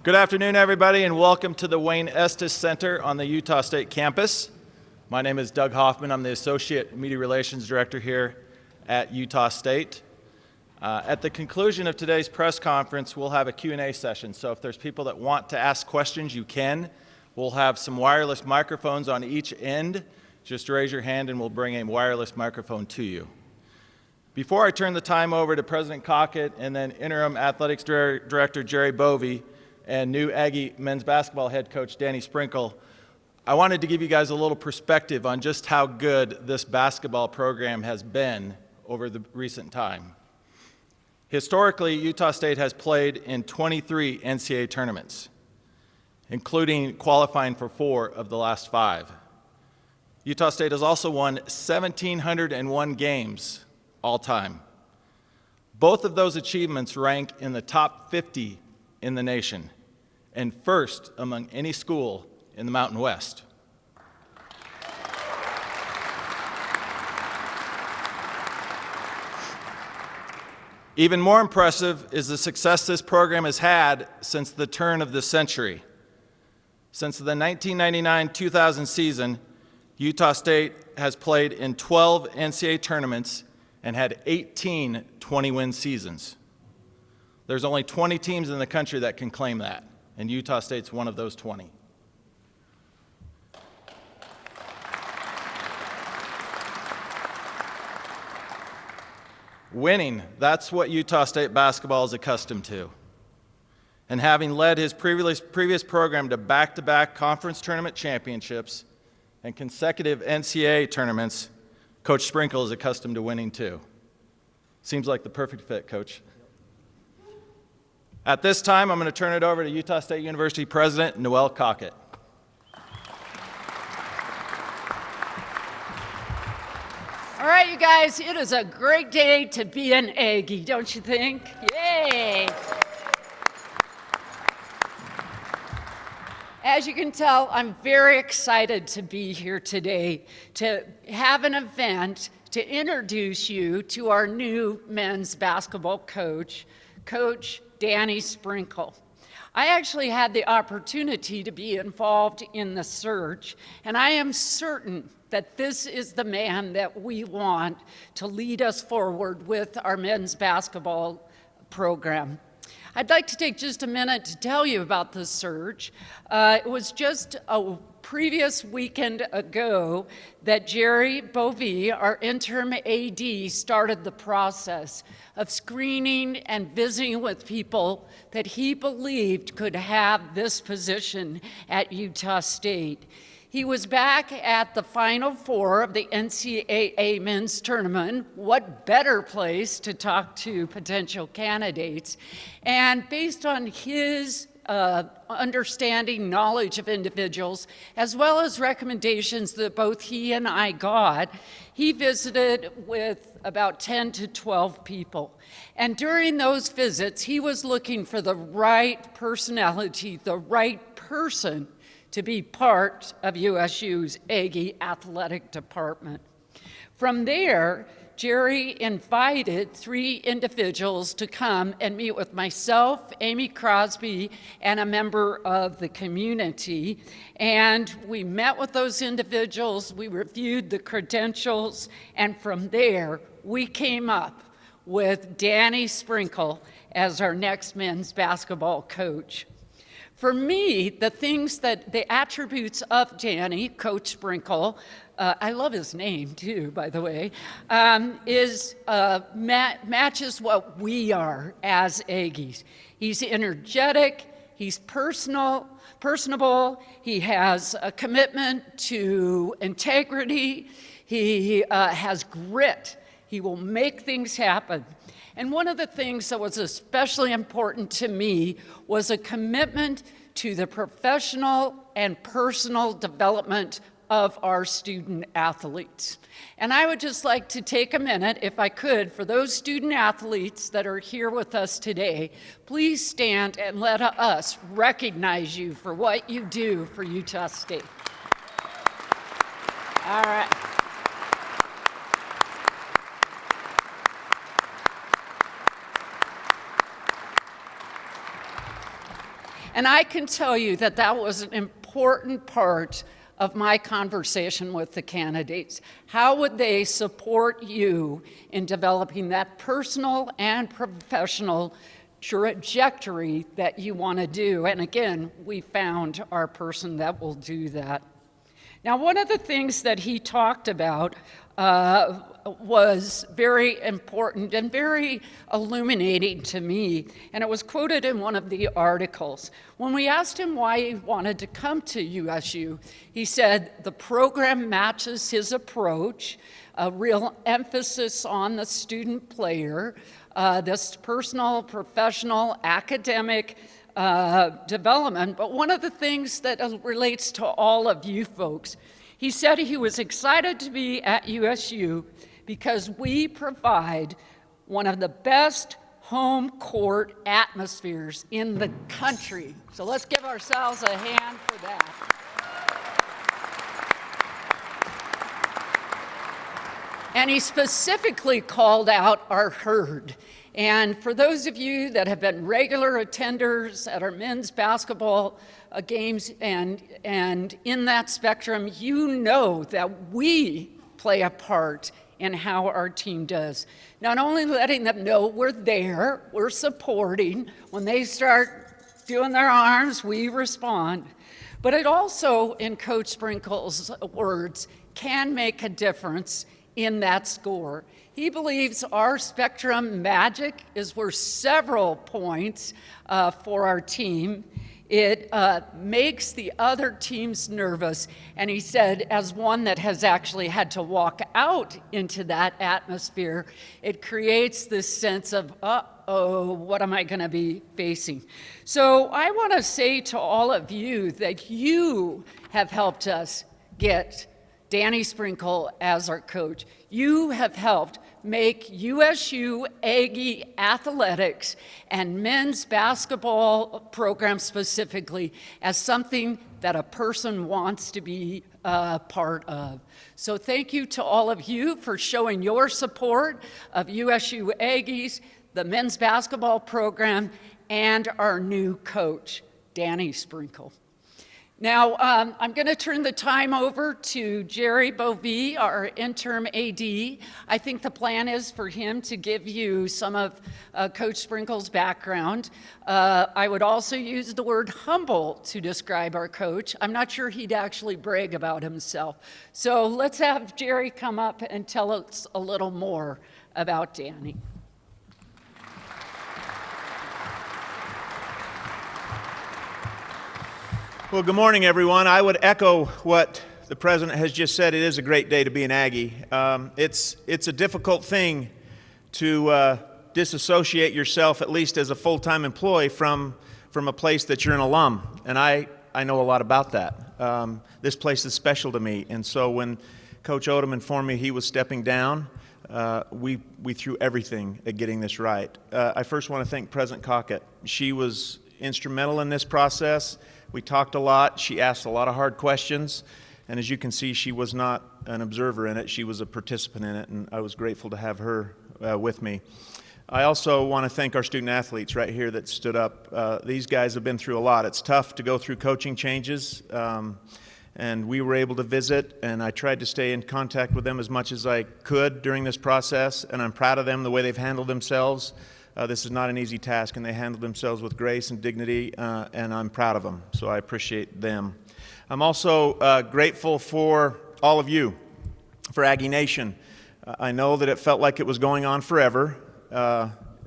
Good afternoon, everybody, and welcome to the Wayne Estes Center on the Utah State campus. My name is Doug Hoffman. I'm the Associate Media Relations Director here at Utah State. At the conclusion of today's press conference, we'll have a Q&A session. So if there's people that want to ask questions, you can. We'll have some wireless microphones on each end. Just raise your hand and we'll bring a wireless microphone to you. Before I turn the time over to President Cockett and then Interim Athletics Director Jerry Bovee and new Aggie men's basketball head coach Danny Sprinkle, I wanted to give you guys a little perspective on just how good this basketball program has been over the recent time. Historically, Utah State has played in 23 NCAA tournaments, including qualifying for 4 of the last 5. Utah State has also won 1,701 games all time. Both of those achievements rank in the top 50 in the nation and first among any school in the Mountain West. Even more impressive is the success this program has had since the turn of the century. Since the 1999-2000 season, Utah State has played in 12 NCAA tournaments and had 18 20-win seasons. There's only 20 teams in the country that can claim that, and Utah State's one of those 20. Winning, that's what Utah State basketball is accustomed to. And having led his previous program to back-to-back conference tournament championships and consecutive NCAA tournaments, Coach Sprinkle is accustomed to winning too. Seems like the perfect fit, Coach. At this time, I'm going to turn it over to Utah State University President Noel Cockett. All right, you guys, it is a great day to be an Aggie, don't you think? Yay! As you can tell, I'm very excited to be here today to have an event to introduce you to our new men's basketball coach, Coach Danny Sprinkle. I actually had the opportunity to be involved in the search, and I am certain that this is the man that we want to lead us forward with our men's basketball program. I'd like to take just a minute to tell you about the search. It was just a previous weekend ago that Jerry Bovee, our interim AD, started the process of screening and visiting with people that he believed could have this position at Utah State. He was back at the Final Four of the NCAA men's tournament. What better place to talk to potential candidates? And based on his understanding, knowledge of individuals, as well as recommendations that both he and I got, he visited with about 10 to 12 people. And during those visits, he was looking for the right personality, the right person to be part of USU's Aggie athletic department. From there, Jerry invited 3 individuals to come and meet with myself, Amy Crosby, and a member of the community. And we met with those individuals, we reviewed the credentials, and from there, we came up with Danny Sprinkle as our next men's basketball coach. For me, the attributes of Danny, Coach Sprinkle, I love his name too, by the way, matches what we are as Aggies. He's energetic, he's personable, he has a commitment to integrity, he has grit, he will make things happen. And one of the things that was especially important to me was a commitment to the professional and personal development of our student athletes. And I would just like to take a minute, if I could, for those student athletes that are here with us today, please stand and let us recognize you for what you do for Utah State. All right. And I can tell you that that was an important part of my conversation with the candidates. How would they support you in developing that personal and professional trajectory that you want to do? And again, we found our person that will do that. Now, one of the things that he talked about was very important and very illuminating to me, and it was quoted in one of the articles. When we asked him why he wanted to come to USU, he said the program matches his approach, a real emphasis on the student player, this personal, professional, academic development. But one of the things that relates to all of you folks, he said he was excited to be at USU because we provide one of the best home court atmospheres in the country. So let's give ourselves a hand for that. And he specifically called out our herd. And for those of you that have been regular attenders at our men's basketball games and in that spectrum, you know that we play a part in how our team does. Not only letting them know we're there, we're supporting. When they start doing their arms, we respond. But it also, in Coach Sprinkle's words, can make a difference in that score. He believes our spectrum magic is worth several points for our team. It makes the other teams nervous. And he said, as one that has actually had to walk out into that atmosphere, it creates this sense of, uh-oh, what am I going to be facing? So I want to say to all of you that you have helped us get Danny Sprinkle as our coach. You have helped make USU Aggie athletics and men's basketball program specifically as something that a person wants to be part of. So thank you to all of you for showing your support of USU Aggies, the men's basketball program, and our new coach, Danny Sprinkle. Now, I'm going to turn the time over to Jerry Bovee, our interim AD. I think the plan is for him to give you some of Coach Sprinkle's background. I would also use the word humble to describe our coach. I'm not sure he'd actually brag about himself. So let's have Jerry come up and tell us a little more about Danny. Well, good morning, everyone. I would echo what the president has just said. It is a great day to be an Aggie. It's a difficult thing to disassociate yourself, at least as a full-time employee, from a place that you're an alum. And I know a lot about that. This place is special to me. And so when Coach Odom informed me he was stepping down, we threw everything at getting this right. I first want to thank President Cockett. She was instrumental in this process. We talked a lot. She asked a lot of hard questions. And as you can see, she was not an observer in it. She was a participant in it, and I was grateful to have her with me. I also want to thank our student athletes right here that stood up. These guys have been through a lot. It's tough to go through coaching changes, and we were able to visit, and I tried to stay in contact with them as much as I could during this process, and I'm proud of them, the way they've handled themselves. This is not an easy task, and they handled themselves with grace and dignity, and I'm proud of them, so I appreciate them. I'm also grateful for all of you, for Aggie Nation. I know that it felt like it was going on forever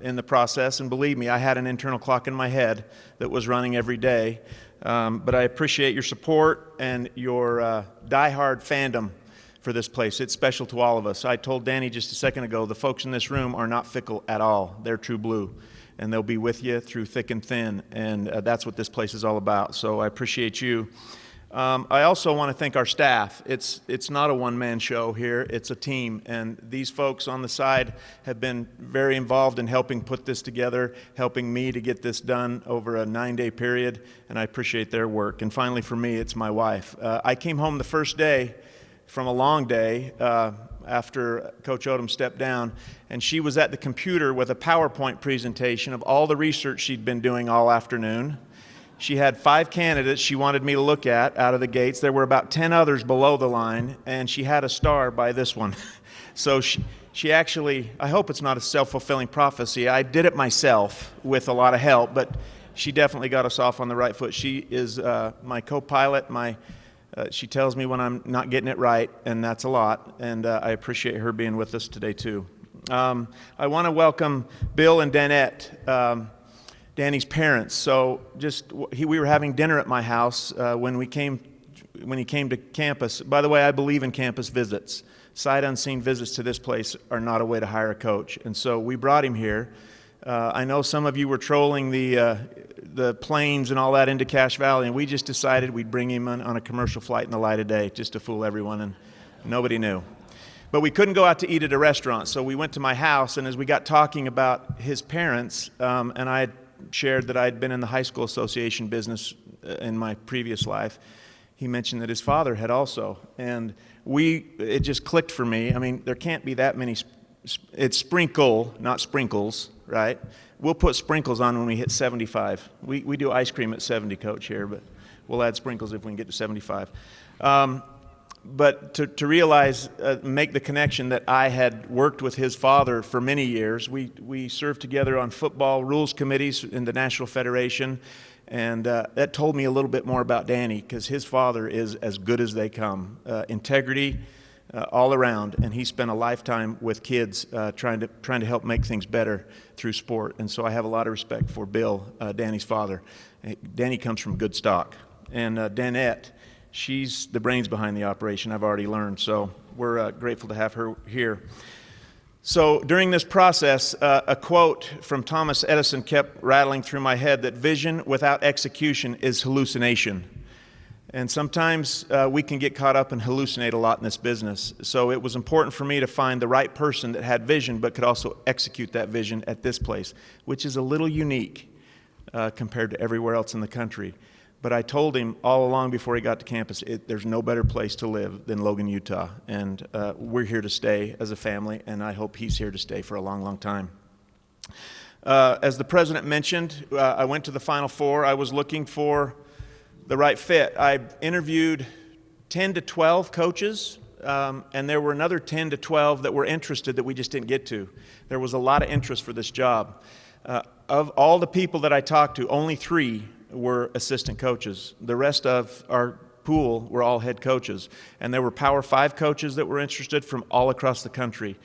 in the process, and believe me, I had an internal clock in my head that was running every day, but I appreciate your support and your diehard fandom for this place. It's special to all of us. I told Danny just a second ago, the folks in this room are not fickle at all. They're true blue, and they'll be with you through thick and thin, and that's what this place is all about. So I appreciate you. I also want to thank our staff. It's not a one-man show here. It's a team, and these folks on the side have been very involved in helping put this together, helping me to get this done over a 9-day period, and I appreciate their work. And finally, for me, it's my wife. I came home the first day from a long day after Coach Odom stepped down, and she was at the computer with a PowerPoint presentation of all the research she'd been doing all afternoon. She had 5 candidates she wanted me to look at out of the gates. There were about 10 others below the line, and she had a star by this one. So she actually, I hope it's not a self-fulfilling prophecy. I did it myself with a lot of help, but she definitely got us off on the right foot. She is my co-pilot. She tells me when I'm not getting it right, and that's a lot, and I appreciate her being with us today too. I want to welcome Bill and Danette, Danny's parents. So we were having dinner at my house when he came to campus. By the way, I believe in campus visits. Sight unseen visits to this place are not a way to hire a coach, and so we brought him here. I know some of you were trolling the planes and all that into Cache Valley, and we just decided we'd bring him on a commercial flight in the light of day just to fool everyone, and nobody knew. But we couldn't go out to eat at a restaurant, so we went to my house, and as we got talking about his parents, and I had shared that I'd been in the high school association business in my previous life, he mentioned that his father had also, and it just clicked for me. I mean, there can't be that many, it's sprinkle, not sprinkles, right? We'll put sprinkles on when we hit 75. We do ice cream at 70, Coach, here, but we'll add sprinkles if we can get to 75. But to realize, make the connection that I had worked with his father for many years. We served together on football rules committees in the National Federation, and that told me a little bit more about Danny, because his father is as good as they come. Integrity all around, and he spent a lifetime with kids trying to help make things better through sport. And so I have a lot of respect for Bill, Danny's father. Danny comes from good stock. And Danette, she's the brains behind the operation, I've already learned, so we're grateful to have her here. So during this process, a quote from Thomas Edison kept rattling through my head, that vision without execution is hallucination. And sometimes we can get caught up and hallucinate a lot in this business. So it was important for me to find the right person that had vision but could also execute that vision at this place, which is a little unique compared to everywhere else in the country. But I told him all along before he got to campus, there's no better place to live than Logan, Utah. And we're here to stay as a family, and I hope he's here to stay for a long, long time. As the president mentioned, I went to the Final Four. I was looking for the right fit. I interviewed 10 to 12 coaches, and there were another 10 to 12 that were interested that we just didn't get to. There was a lot of interest for this job. Of all the people that I talked to, only 3 were assistant coaches. The rest of our pool were all head coaches, and there were Power 5 coaches that were interested from all across the country.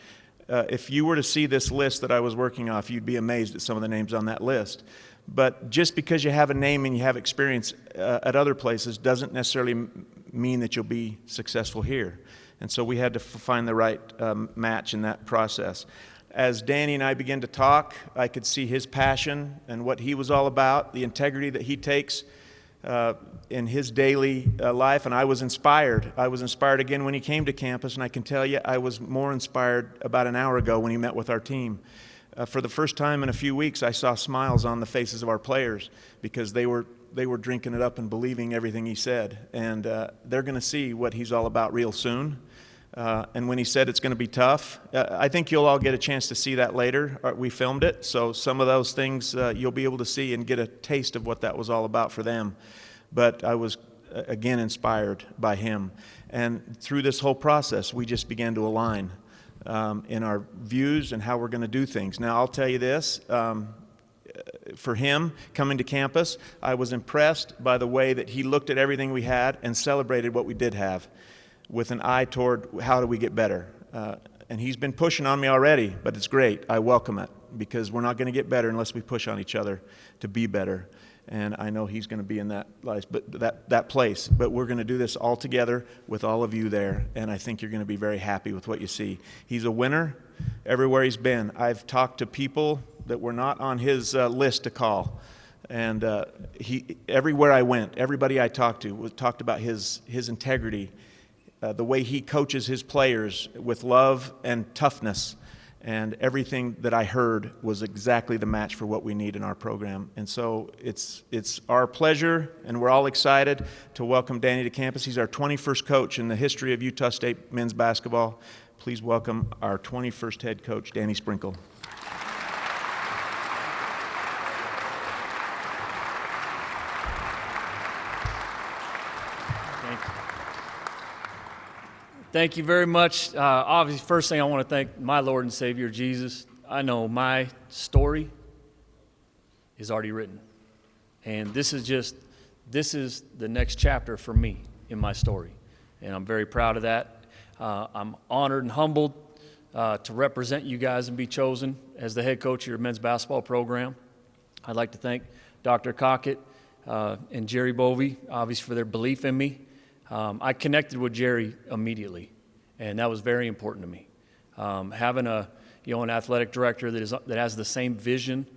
If you were to see this list that I was working off, you'd be amazed at some of the names on that list. But just because you have a name and you have experience at other places doesn't necessarily mean that you'll be successful here. And so we had to find the right match in that process. As Danny and I began to talk, I could see his passion and what he was all about, the integrity that he takes in his daily life, and I was inspired. I was inspired again when he came to campus, and I can tell you I was more inspired about an hour ago when he met with our team. For the first time in a few weeks, I saw smiles on the faces of our players because they were drinking it up and believing everything he said. And they're going to see what he's all about real soon. And when he said it's going to be tough, I think you'll all get a chance to see that later. We filmed it, so some of those things you'll be able to see and get a taste of what that was all about for them. But I was, again, inspired by him. And through this whole process, we just began to align in our views and how we're going to do things. Now, I'll tell you this. For him, coming to campus, I was impressed by the way that he looked at everything we had and celebrated what we did have with an eye toward how do we get better. And he's been pushing on me already, but it's great. I welcome it because we're not going to get better unless we push on each other to be better. And I know he's going to be in that place. But we're going to do this all together with all of you there, and I think you're going to be very happy with what you see. He's a winner everywhere he's been. I've talked to people that were not on his list to call. And everywhere I went, everybody I talked to talked about his integrity, the way he coaches his players with love and toughness. And everything that I heard was exactly the match for what we need in our program. And so it's our pleasure, and we're all excited to welcome Danny to campus. He's our 21st coach in the history of Utah State men's basketball. Please welcome our 21st head coach, Danny Sprinkle. Thank you very much. Obviously, first thing I want to thank my Lord and Savior, Jesus. I know my story is already written. And this is the next chapter for me in my story. And I'm very proud of that. I'm honored and humbled to represent you guys and be chosen as the head coach of your men's basketball program. I'd like to thank Dr. Cockett and Jerry Bovey, obviously, for their belief in me. I connected with Jerry immediately, and that was very important to me. Having an athletic director that has the same vision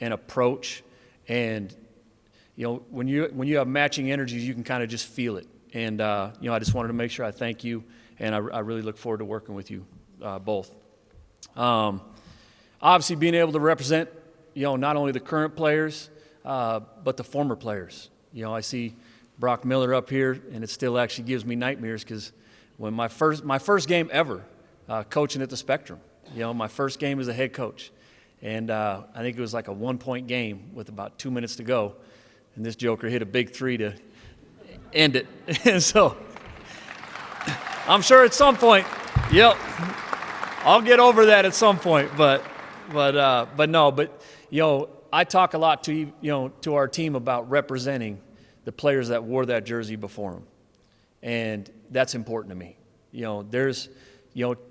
and approach, and when you have matching energies, you can kind of just feel it. And I just wanted to make sure I thank you, and I really look forward to working with you both. Obviously, being able to represent not only the current players but the former players. I see Brock Miller up here, and it still actually gives me nightmares because when my first game ever coaching at the Spectrum, my first game as a head coach, and I think it was like a 1-point game with about 2 minutes to go, and this joker hit a big three to end it. And so I'm sure at some point, I'll get over that at some point. But I talk a lot to our team about representing the players that wore that jersey before them, and that's important to me.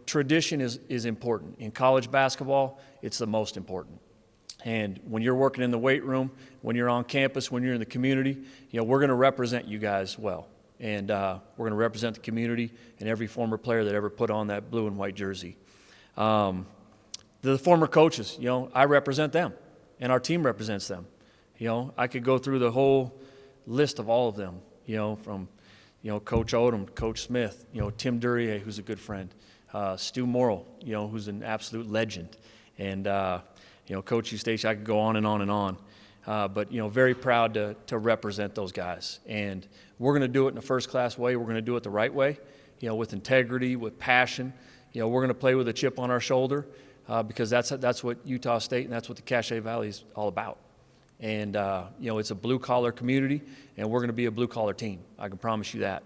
Tradition is important in college basketball. It's the most important. And when you're working in the weight room, when you're on campus, when you're in the community, we're going to represent you guys well, and we're going to represent the community and every former player that ever put on that blue and white jersey. The former coaches, I represent them, and our team represents them. I could go through the whole list of all of them, from Coach Odom, Coach Smith, Tim Duryea, who's a good friend, Stu Morrill, who's an absolute legend, and Coach Eustace. I could go on and on and on, but very proud to represent those guys, and we're going to do it in a first-class way. We're going to do it the right way, with integrity, with passion. We're going to play with a chip on our shoulder because that's what Utah State and that's what the Cache Valley is all about. And, it's a blue-collar community, and we're going to be a blue-collar team. I can promise you that.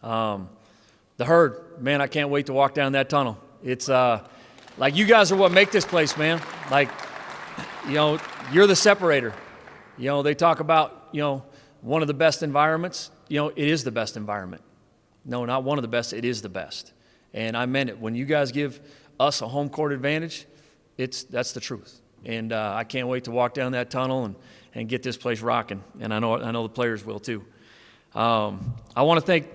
The Herd, man, I can't wait to walk down that tunnel. It's like you guys are what make this place, man. Like, you're the separator. They talk about, one of the best environments. It is the best environment. No, not one of the best. It is the best. And I meant it. When you guys give us a home court advantage, that's the truth. And I can't wait to walk down that tunnel and get this place rocking. And I know the players will too. I want to thank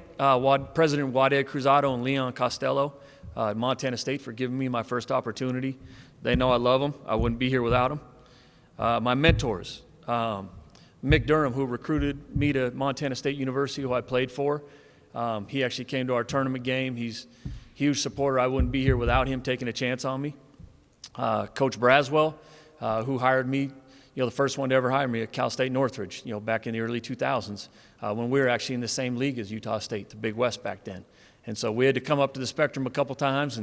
President Waded Cruzado and Leon Costello at Montana State for giving me my first opportunity. They know I love them. I wouldn't be here without them. My mentors, Mick Durham, who recruited me to Montana State University, who I played for. He actually came to our tournament game. He's a huge supporter. I wouldn't be here without him taking a chance on me. Coach Braswell, who hired me, the first one to ever hire me at Cal State Northridge, back in the early 2000s, when we were actually in the same league as Utah State, the Big West back then. And so we had to come up to the Spectrum a couple times,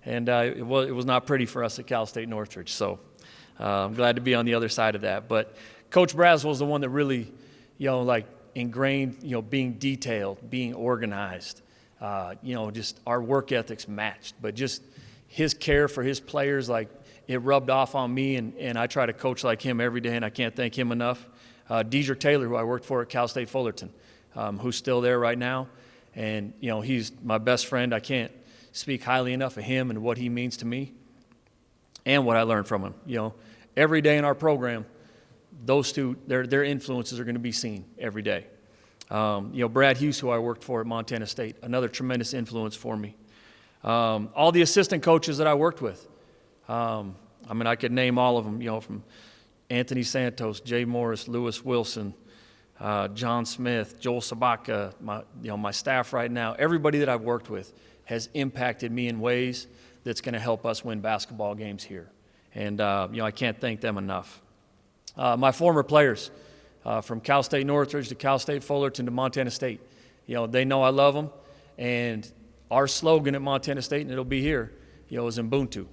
and it was not pretty for us at Cal State Northridge. So I'm glad to be on the other side of that. But Coach Braswell is the one that really, ingrained, being detailed, being organized, just our work ethics matched. But just his care for his players, it rubbed off on me, and I try to coach like him every day, and I can't thank him enough. Dedrick Taylor, who I worked for at Cal State Fullerton, who's still there right now, and he's my best friend. I can't speak highly enough of him and what he means to me and what I learned from him. Every day in our program, those two, their influences are going to be seen every day. Brad Hughes, who I worked for at Montana State, another tremendous influence for me. All the assistant coaches that I worked with, I could name all of them, from Anthony Santos, Jay Morris, Lewis Wilson, John Smith, Joel Sabaka, my staff right now. Everybody that I've worked with has impacted me in ways that's going to help us win basketball games here. And, I can't thank them enough. My former players, from Cal State Northridge to Cal State Fullerton to Montana State, they know I love them. And our slogan at Montana State, and it'll be here, is Ubuntu.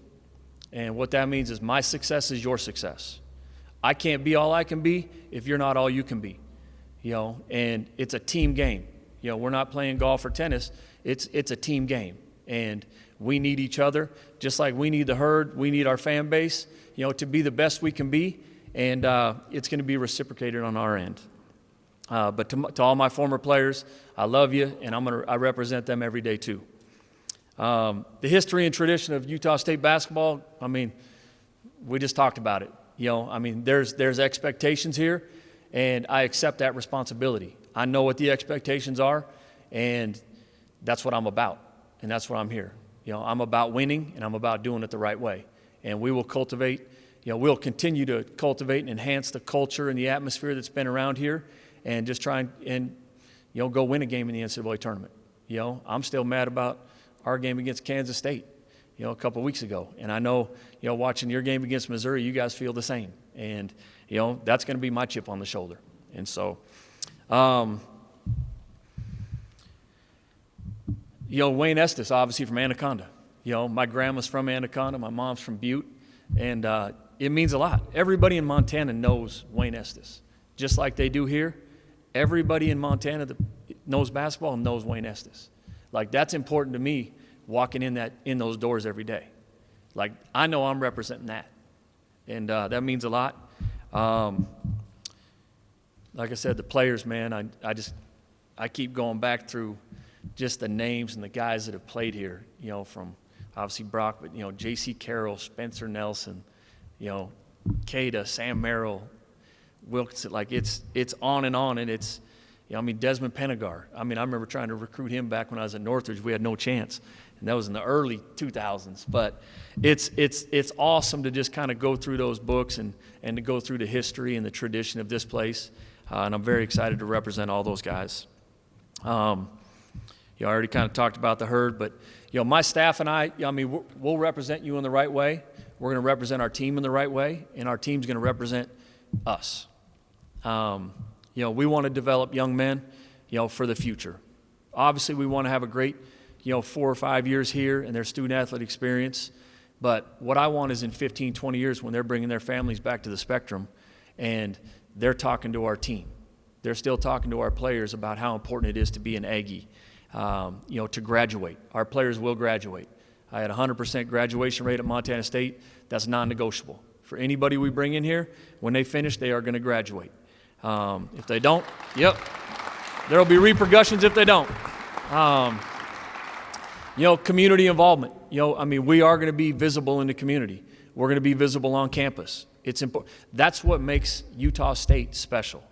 And what that means is my success is your success. I can't be all I can be if you're not all you can be, and it's a team game. You know, we're not playing golf or tennis. It's a team game, and we need each other just like we need the herd. We need our fan base, you know, to be the best we can be, and it's going to be reciprocated on our end. But to all my former players, I love you, and I represent them every day too. The history and tradition of Utah State basketball, I mean, we just talked about it. You know, I mean, there's expectations here, and I accept that responsibility. I know what the expectations are, and that's what I'm about, and that's what I'm here. You know, I'm about winning, and I'm about doing it the right way. And we will cultivate, you know, we'll continue to cultivate and enhance the culture and the atmosphere that's been around here, and just try and you know, go win a game in the NCAA tournament. You know, I'm still mad about our game against Kansas State, you know, a couple of weeks ago. And I know, you know, watching your game against Missouri, you guys feel the same. And, you know, that's going to be my chip on the shoulder. And so, you know, Wayne Estes, obviously from Anaconda. You know, my grandma's from Anaconda, my mom's from Butte, and it means a lot. Everybody in Montana knows Wayne Estes, just like they do here. Everybody in Montana that knows basketball knows Wayne Estes. Like, that's important to me, walking in those doors every day. Like, I know I'm representing that, and that means a lot. Like I said, the players, man, I keep going back through just the names and the guys that have played here, you know, from obviously Brock, but, you know, J.C. Carroll, Spencer Nelson, you know, Cada, Sam Merrill, Wilkinson. Like, it's on, and it's, you know, I mean, Desmond Penagar. I mean, I remember trying to recruit him back when I was at Northridge. We had no chance, and that was in the early 2000s. But it's awesome to just kind of go through those books and to go through the history and the tradition of this place, and I'm very excited to represent all those guys. You already kind of talked about the herd, but, you know, my staff and I mean, we'll represent you in the right way. We're going to represent our team in the right way, and our team's going to represent us. You know, we want to develop young men, you know, for the future. Obviously, we want to have a great, you know, 4 or 5 years here in their student athlete experience. But what I want is in 15, 20 years when they're bringing their families back to the Spectrum and they're talking to our team. They're still talking to our players about how important it is to be an Aggie, you know, to graduate. Our players will graduate. I had a 100% graduation rate at Montana State. That's non-negotiable. For anybody we bring in here, when they finish, they are going to graduate. If they don't, yep, there will be repercussions if they don't. You know, community involvement. You know, I mean, we are going to be visible in the community. We're going to be visible on campus. It's important. That's what makes Utah State special.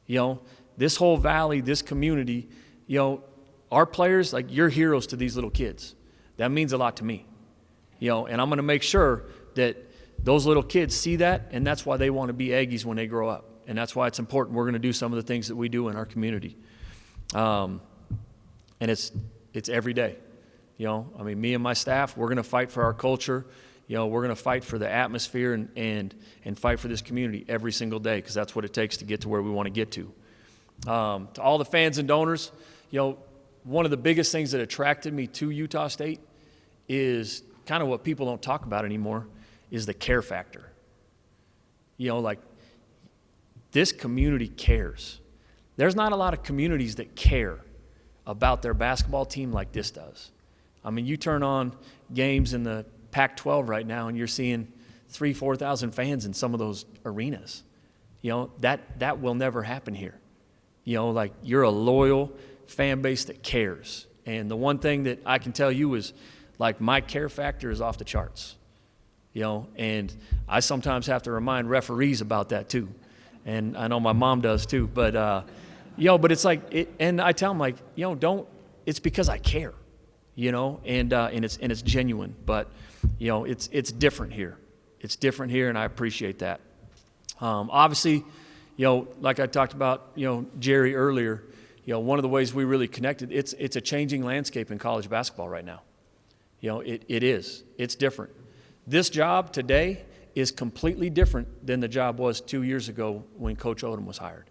You know, this whole valley, this community, you know, our players, like, you're heroes to these little kids. That means a lot to me. You know, and I'm going to make sure that those little kids see that, and that's why they want to be Aggies when they grow up. And that's why it's important we're going to do some of the things that we do in our community. And it's every day. You know, I mean, me and my staff, we're going to fight for our culture. You know, we're going to fight for the atmosphere and fight for this community every single day, because that's what it takes to get to where we want to get to. To all the fans and donors, you know, one of the biggest things that attracted me to Utah State is kind of what people don't talk about anymore, is the care factor. You know, like, this community cares. There's not a lot of communities that care about their basketball team like this does. I mean, you turn on games in the Pac-12 right now, and you're seeing 3,000, 4,000 fans in some of those arenas. You know, that will never happen here. You know, like, you're a loyal fan base that cares. And the one thing that I can tell you is, like, my care factor is off the charts. You know, and I sometimes have to remind referees about that too. And I know my mom does too. But, you know, but it's like, and I tell them, like, you know, it's because I care, you know, and it's genuine. But, you know, it's different here. It's different here, and I appreciate that. Obviously, you know, like I talked about, you know, Jerry earlier, you know, one of the ways we really connected, it's a changing landscape in college basketball right now. You know, it is. It's different. This job today is completely different than the job was 2 years ago when Coach Odom was hired.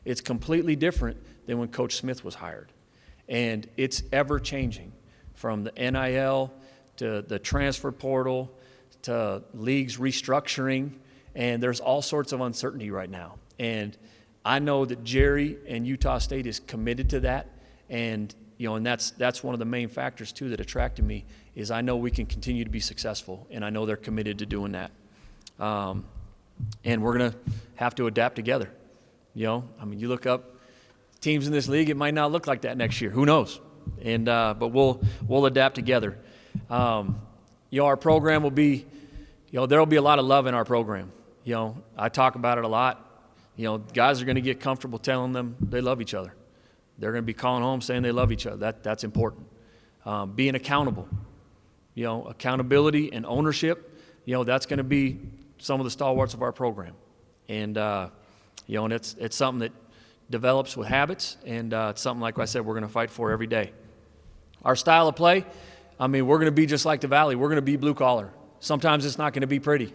It's completely different than when Coach Smith was hired. And it's ever changing, from the NIL to the transfer portal to leagues restructuring, and there's all sorts of uncertainty right now. And I know that Jerry and Utah State is committed to that, And and that's one of the main factors too that attracted me, is I know we can continue to be successful, and I know they're committed to doing that. And we're going to have to adapt together. I mean, you look up teams in this league, it might not look like that next year. Who knows? And but we'll adapt together. Our program will be, there will be a lot of love in our program. I talk about it a lot. Guys are going to get comfortable telling them they love each other. They're going to be calling home saying they love each other. That's important. Being accountable. Accountability and ownership, that's going to be some of the stalwarts of our program. And, and it's something that develops with habits, and it's something, like I said, we're going to fight for every day. Our style of play, I mean, we're going to be just like the Valley. We're going to be blue collar. Sometimes it's not going to be pretty,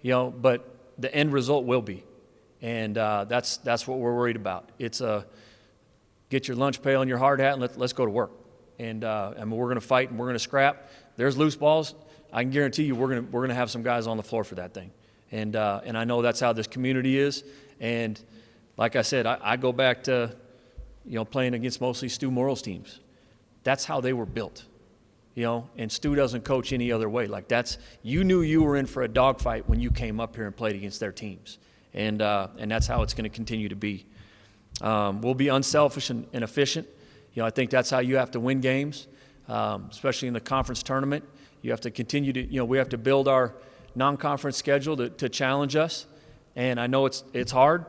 but the end result will be. And that's what we're worried about. It's get your lunch pail and your hard hat, and let's go to work. And I mean, we're going to fight and we're going to scrap. There's loose balls. I can guarantee you we're going to have some guys on the floor for that thing. And I know that's how this community is. And like I said, I go back to playing against mostly Stu Morrill's teams. That's how they were built. And Stu doesn't coach any other way. Like, you knew you were in for a dogfight when you came up here and played against their teams. And that's how it's going to continue to be. We'll be unselfish and efficient. I think that's how you have to win games, especially in the conference tournament. You have to continue to, we have to build our non-conference schedule to challenge us. And I know it's hard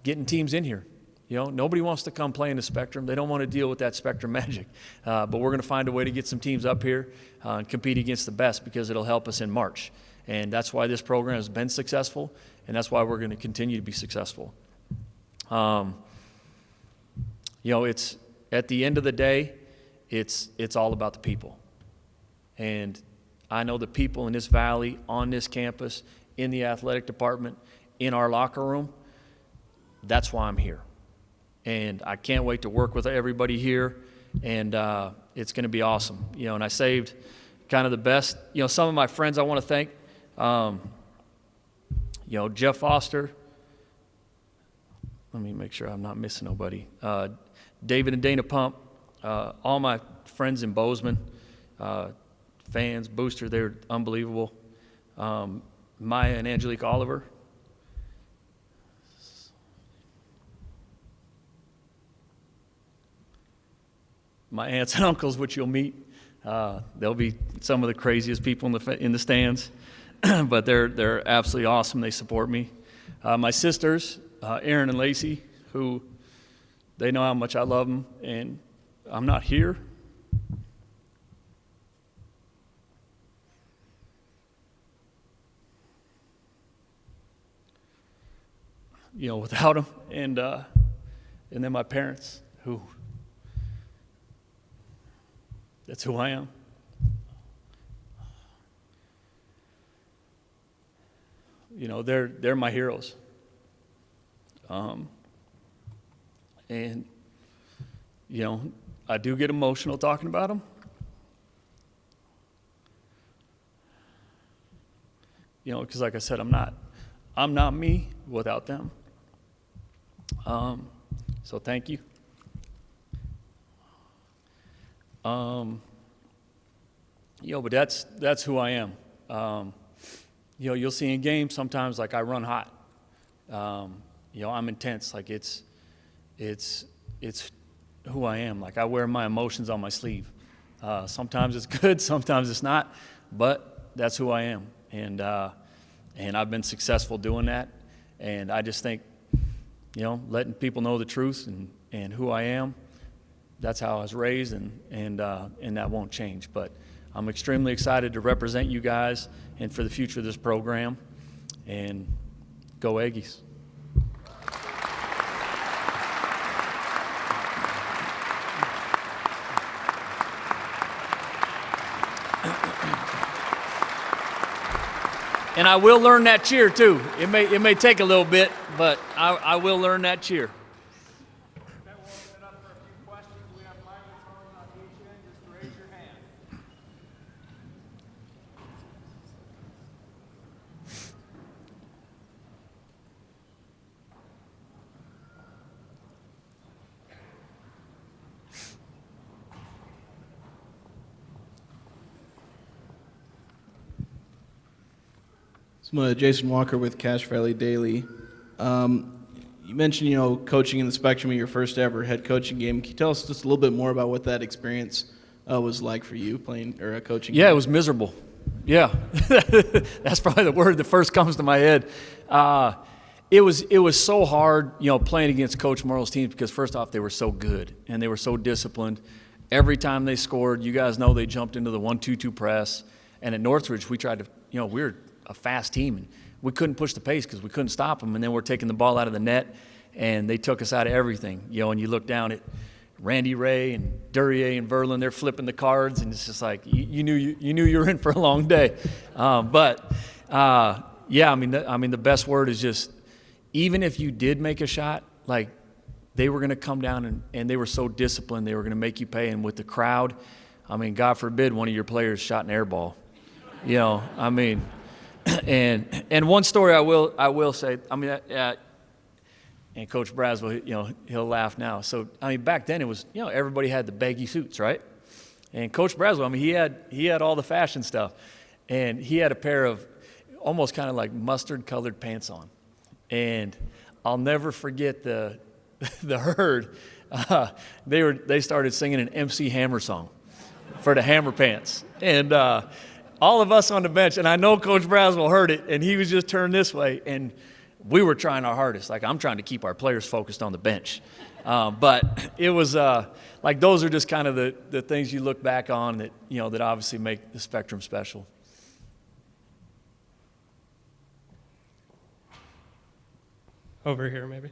getting teams in here. Nobody wants to come play in the Spectrum. They don't want to deal with that Spectrum magic. But we're going to find a way to get some teams up here and compete against the best, because it'll help us in March. And that's why this program has been successful, and that's why we're going to continue to be successful. It's at the end of the day, it's all about the people. And I know the people in this valley, on this campus, in the athletic department, in our locker room. That's why I'm here. And I can't wait to work with everybody here, and it's going to be awesome. And I saved kind of the best. Some of my friends I want to thank. Jeff Foster. Let me make sure I'm not missing nobody. David and Dana Pump, all my friends in Bozeman, fans, Booster, they're unbelievable. Maya and Angelique Oliver. My aunts and uncles, which you'll meet, they'll be some of the craziest people in the stands, but they're absolutely awesome. They support me. My sisters, Erin and Lacey, who they know how much I love them, and I'm not here. Without them, and then my parents, who. That's who I am. They're my heroes. And I do get emotional talking about them. Because like I said, I'm not me without them. So thank you. But that's who I am. You'll see in games sometimes, like, I run hot. I'm intense. Like, it's who I am. Like, I wear my emotions on my sleeve. Sometimes it's good, sometimes it's not, but that's who I am. And I've been successful doing that. And I just think, letting people know the truth and who I am. That's how I was raised, and that won't change. But I'm extremely excited to represent you guys and for the future of this program. And go Aggies. And I will learn that cheer too. It may take a little bit, but I will learn that cheer. So, Jason Walker with Cache Valley Daily. You mentioned, coaching in the Spectrum of your first ever head coaching game. Can you tell us just a little bit more about what that experience was like for you playing or coaching? Yeah, it was miserable. Yeah, that's probably the word that first comes to my head. It was so hard, playing against Coach Morrill's teams because first off, they were so good and they were so disciplined. Every time they scored, you guys know they jumped into the 1-2-2 press. And at Northridge, we tried to, we were a fast team and we couldn't push the pace because we couldn't stop them. And then we're taking the ball out of the net and they took us out of everything. And you look down at Randy Ray and Duryea and Verlin, they're flipping the cards, and it's just like you knew you were in for a long day. The best word is just, even if you did make a shot, like they were going to come down and they were so disciplined, they were going to make you pay. And with the crowd, God forbid one of your players shot an air ball. And one story I will say, and Coach Braswell, he'll laugh now. So, back then it was, everybody had the baggy suits, right? And Coach Braswell, he had all the fashion stuff. And he had a pair of almost kind of like mustard-colored pants on. And I'll never forget the herd. They started singing an MC Hammer song for the Hammer Pants. And all of us on the bench, and I know Coach Braswell heard it, and he was just turned this way. And we were trying our hardest. Like, I'm trying to keep our players focused on the bench. But it was those are just kind of the things you look back on that, that obviously make the Spectrum special. Over here, maybe.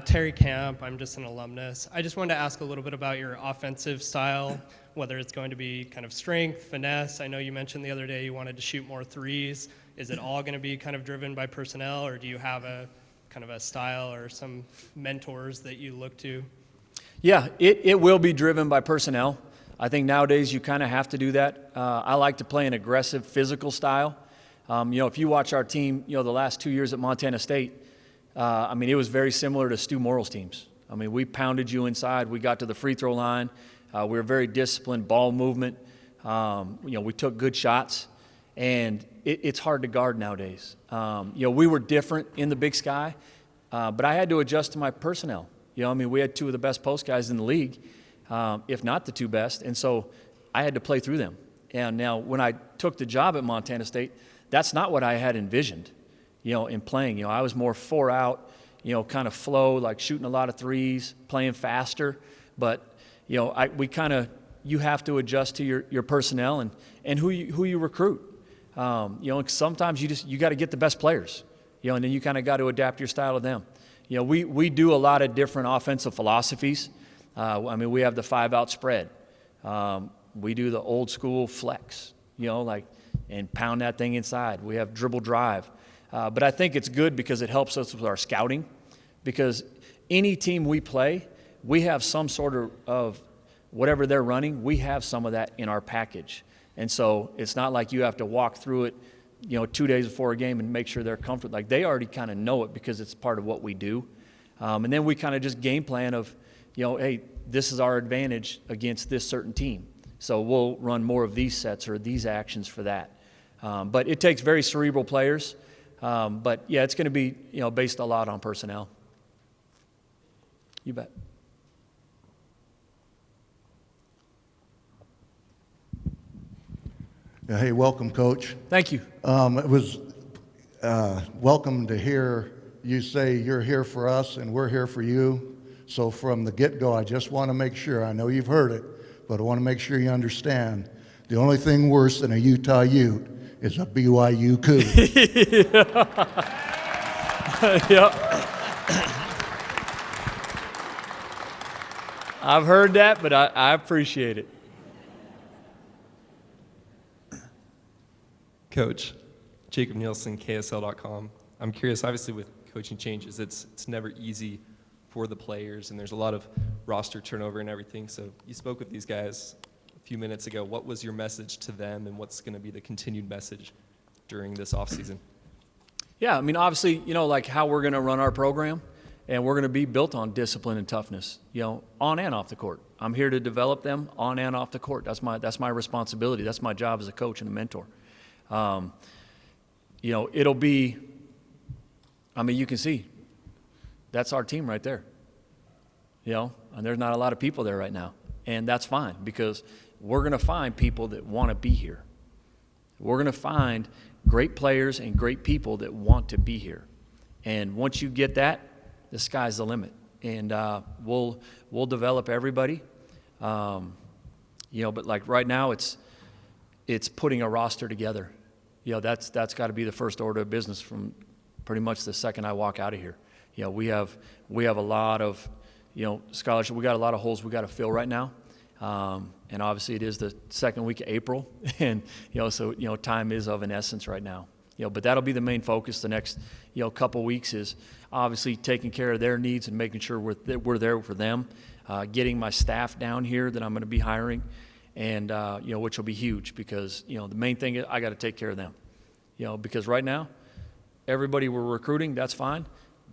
Terry Camp, I'm just an alumnus. I just wanted to ask a little bit about your offensive style, whether it's going to be kind of strength, finesse. I know you mentioned the other day you wanted to shoot more threes. Is it all going to be kind of driven by personnel, or do you have a kind of a style or some mentors that you look to? Yeah, it will be driven by personnel. I think nowadays you kind of have to do that. I like to play an aggressive physical style. If you watch our team, the last 2 years at Montana State, it was very similar to Stu Morrill's teams. We pounded you inside. We got to the free throw line. We were very disciplined, ball movement. We took good shots. And it's hard to guard nowadays. We were different in the Big Sky, but I had to adjust to my personnel. We had two of the best post guys in the league, if not the two best, and so I had to play through them. And now when I took the job at Montana State, that's not what I had envisioned, in playing. I was more 4-out, kind of flow, like shooting a lot of threes, playing faster. But, you have to adjust to your personnel and who you recruit. Sometimes you got to get the best players, and then you kind of got to adapt your style to them. We do a lot of different offensive philosophies. We have the 5-out spread. We do the old school flex, and pound that thing inside. We have dribble drive. But I think it's good because it helps us with our scouting, because any team we play, we have some sort of whatever they're running, we have some of that in our package. And so it's not like you have to walk through it, 2 days before a game and make sure they're comfortable. Like, they already kind of know it because it's part of what we do. And then we kind of just game plan of, hey, this is our advantage against this certain team. So we'll run more of these sets or these actions for that. But it takes very cerebral players. But, yeah, it's going to be, based a lot on personnel. You bet. Hey, welcome, Coach. Thank you. It was welcome to hear you say you're here for us and we're here for you. So from the get-go, I just want to make sure, I know you've heard it, but I want to make sure you understand, the only thing worse than a Utah Ute is a BYU Coug. Yep. I've heard that, but I appreciate it. Coach, Jacob Nielsen, KSL.com. I'm curious, obviously with coaching changes, it's never easy for the players, and there's a lot of roster turnover and everything. So you spoke with these guys a few minutes ago. What was your message to them, and what's going to be the continued message during this offseason? Yeah, obviously, like how we're going to run our program, and we're going to be built on discipline and toughness, on and off the court. I'm here to develop them on and off the court. That's my responsibility. That's my job as a coach and a mentor. it'll be, I mean, you can see, that's our team right there. And there's not a lot of people there right now. And that's fine, because we're going to find people that want to be here. We're going to find great players and great people that want to be here. And once you get that, the sky's the limit. And we'll develop everybody. But like right now, it's putting a roster together. That's got to be the first order of business from pretty much the second I walk out of here. We have a lot of scholarship. We got a lot of holes we got to fill right now. And obviously it is the second week of April, and so time is of an essence right now. But that'll be the main focus the next couple weeks, is obviously taking care of their needs and making sure we're there for them, getting my staff down here that I'm going to be hiring, and which will be huge, because the main thing is I got to take care of them. Because right now everybody we're recruiting, that's fine,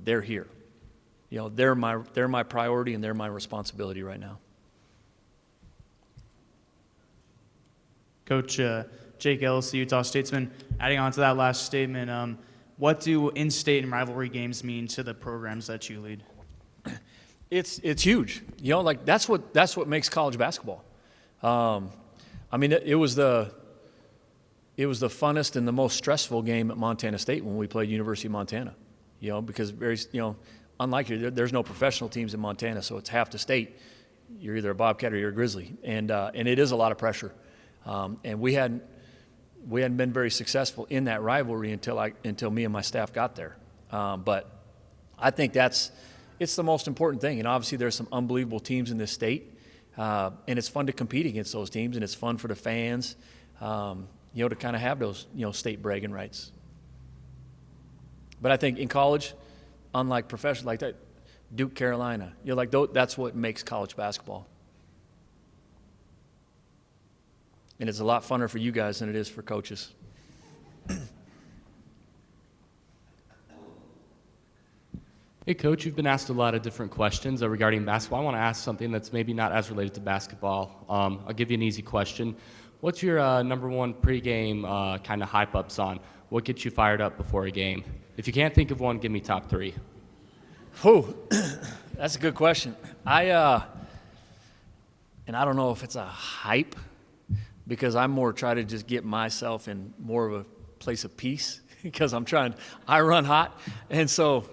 they're here. They're my priority, and they're my responsibility right now. Coach Jake Ellis, the Utah Statesman, adding on to that last statement, what do in-state and rivalry games mean to the programs that you lead? It's huge. That's what makes college basketball. I mean, it was the funnest and the most stressful game at Montana State when we played University of Montana. Because unlike here, there's no professional teams in Montana, so it's half the state. You're either a Bobcat or you're a Grizzly, and it is a lot of pressure. And we hadn't been very successful in that rivalry until me and my staff got there. But I think it's the most important thing. And obviously there's some unbelievable teams in this state, and it's fun to compete against those teams, and it's fun for the fans, to kind of have those state bragging rights. But I think in college, unlike professional like that, Duke, Carolina, that's what makes college basketball. And it's a lot funner for you guys than it is for coaches. Hey, Coach, you've been asked a lot of different questions regarding basketball. I want to ask something that's maybe not as related to basketball. I'll give you an easy question. What's your number one pregame kind of hype-up song? What gets you fired up before a game? If you can't think of one, give me top three. Whew, that's a good question. And I don't know if it's a hype, because I'm more trying to just get myself in more of a place of peace, because I run hot. And so,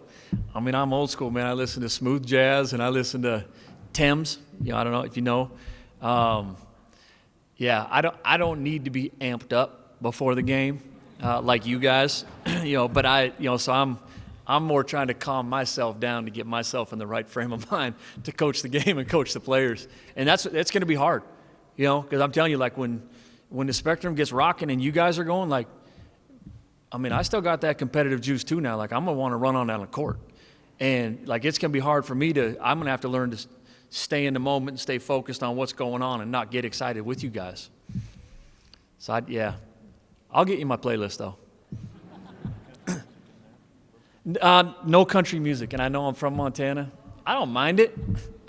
I mean, I'm old school, man. I listen to smooth jazz, and I listen to Thames. I don't know if you know. I don't need to be amped up before the game like you guys, but so I'm more trying to calm myself down to get myself in the right frame of mind to coach the game and coach the players. And it's going to be hard. Because I'm telling you, when the Spectrum gets rocking and you guys are going, I still got that competitive juice too now. I'm going to want to run on down the court. And, it's going to be hard for me I'm going to have to learn to stay in the moment and stay focused on what's going on and not get excited with you guys. So, I'll get you my playlist, though. No country music, and I know I'm from Montana. I don't mind it.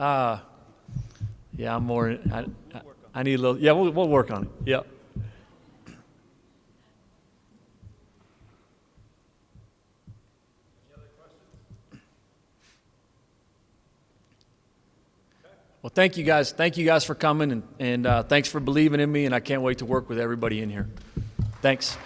I'm more... I need a little, we'll work on it. Yep. Any other questions? Well, thank you guys. Thank you guys for coming, and thanks for believing in me, and I can't wait to work with everybody in here. Thanks.